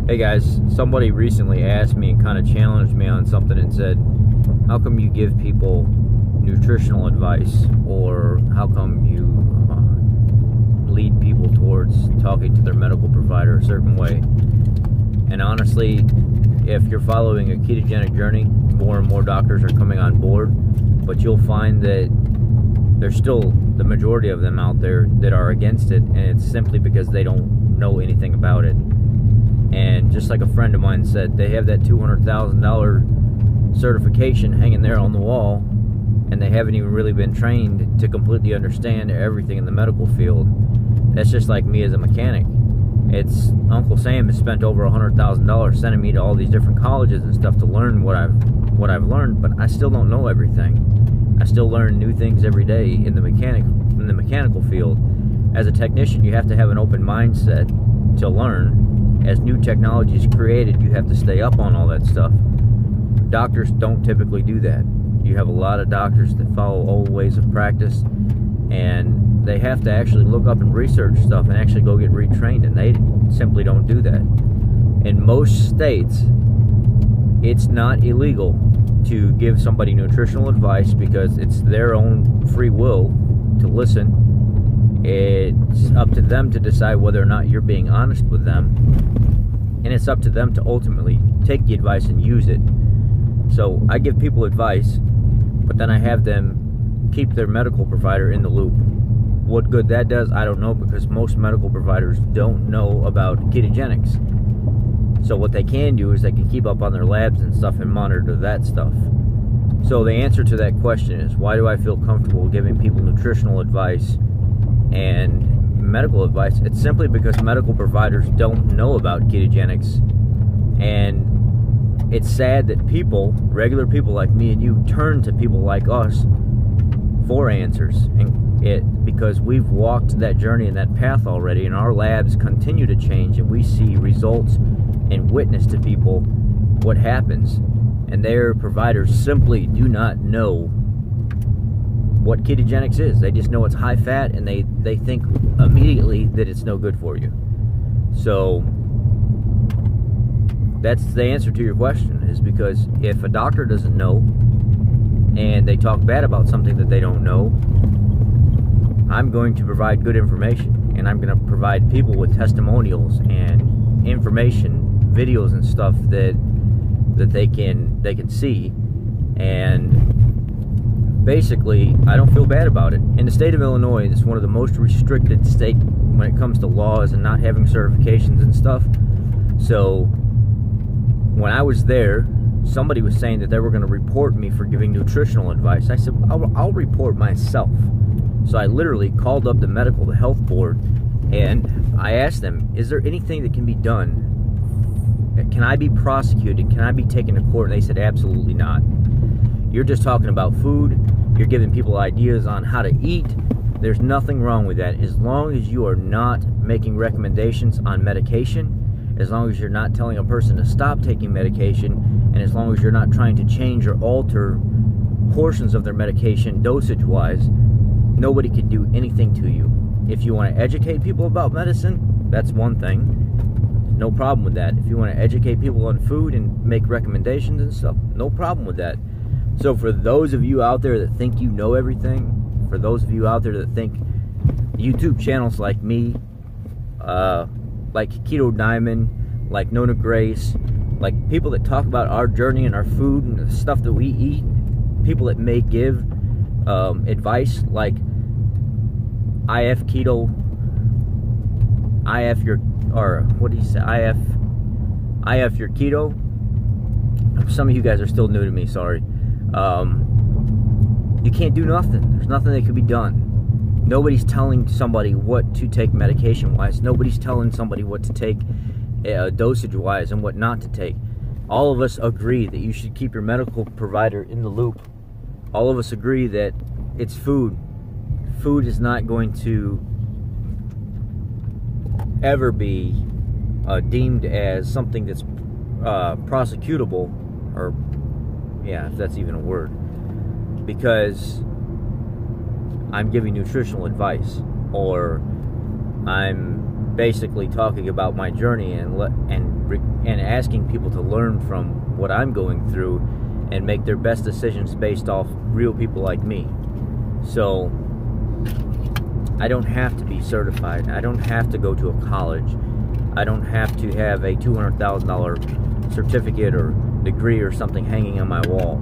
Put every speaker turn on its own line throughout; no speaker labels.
Hey guys, somebody recently asked me and kind of challenged me on something and said, how come you give people nutritional advice, or how come you lead people towards talking to their medical provider a certain way? And honestly, if you're following a ketogenic journey, more and more doctors are coming on board, but you'll find that there's still the majority of them out there that are against it, and it's simply because they don't know anything about it. And just like a friend of mine said, they have that $200,000 certification hanging there on the wall, and they haven't even really been trained to completely understand everything in the medical field. That's just like me as a mechanic. It's Uncle Sam has spent over $100,000 sending me to all these different colleges and stuff to learn what I've learned, but I still don't know everything. I still learn new things every day in the mechanical field. As a technician, you have to have an open mindset to learn. As new technology is created, you have to stay up on all that stuff. Doctors don't typically do that. You have a lot of doctors that follow old ways of practice, and they have to actually look up and research stuff and actually go get retrained, and they simply don't do that. In most states, it's not illegal to give somebody nutritional advice because it's their own free will to listen. It's up to them to decide whether or not you're being honest with them, and it's up to them to ultimately take the advice and use it. So I give people advice, but then I have them keep their medical provider in the loop. What good that does, I don't know, because most medical providers don't know about ketogenics. So what they can do is they can keep up on their labs and stuff and monitor that stuff. So the answer to that question is, why do I feel comfortable giving people nutritional advice and medical advice? It's simply because medical providers don't know about ketogenics, and it's sad that people, regular people like me and you, turn to people like us for answers, and because we've walked that journey and that path already, and our labs continue to change, and we see results and witness to people what happens, and their providers simply do not know what ketogenics is. They just know it's high fat, and they think immediately that it's no good for you. So that's the answer to your question, is because if a doctor doesn't know and they talk bad about something that they don't know, I'm going to provide good information, and I'm going to provide people with testimonials and information, videos and stuff that they can see. And basically, I don't feel bad about it. In the state of Illinois, it's one of the most restricted states when it comes to laws and not having certifications and stuff. So when I was there, somebody was saying that they were going to report me for giving nutritional advice. I said, I'll report myself. So I literally called up the health board, and I asked them, is there anything that can be done? Can I be prosecuted? Can I be taken to court? And they said, absolutely not. You're just talking about food. You're giving people ideas on how to eat. There's nothing wrong with that. As long as you are not making recommendations on medication, as long as you're not telling a person to stop taking medication, and as long as you're not trying to change or alter portions of their medication dosage-wise, nobody can do anything to you. If you want to educate people about medicine, that's one thing. No problem with that. If you want to educate people on food and make recommendations and stuff, no problem with that. So for those of you out there that think you know everything, for those of you out there that think YouTube channels like me, like Keto Diamond, like Nona Grace, like people that talk about our journey and our food and the stuff that we eat, people that may give advice like IF Keto, IF Your Keto. Some of you guys are still new to me, sorry. You can't do nothing. There's nothing that can be done. Nobody's telling somebody what to take medication-wise. Nobody's telling somebody what to take dosage-wise and what not to take. All of us agree that you should keep your medical provider in the loop. All of us agree that it's food. Food is not going to ever be deemed as something that's prosecutable, or yeah, if that's even a word, because I'm giving nutritional advice, or I'm basically talking about my journey and and asking people to learn from what I'm going through and make their best decisions based off real people like me. So I don't have to be certified. I don't have to go to a college. I don't have to have a $200,000 certificate or degree or something hanging on my wall.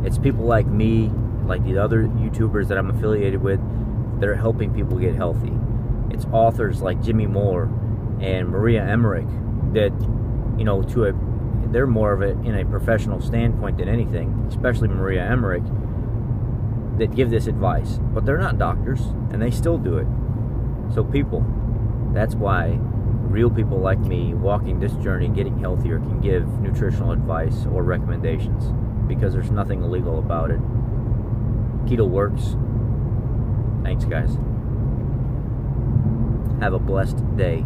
It's people like me, like the other YouTubers that I'm affiliated with, that are helping people get healthy. It's authors like Jimmy Moore and Maria Emmerich that, you know, they're more of it in a professional standpoint than anything, especially Maria Emmerich, that give this advice. But they're not doctors, and they still do it. So people, that's why real people like me walking this journey, getting healthier, can give nutritional advice or recommendations, because there's nothing illegal about it. Keto works. Thanks, guys. Have a blessed day.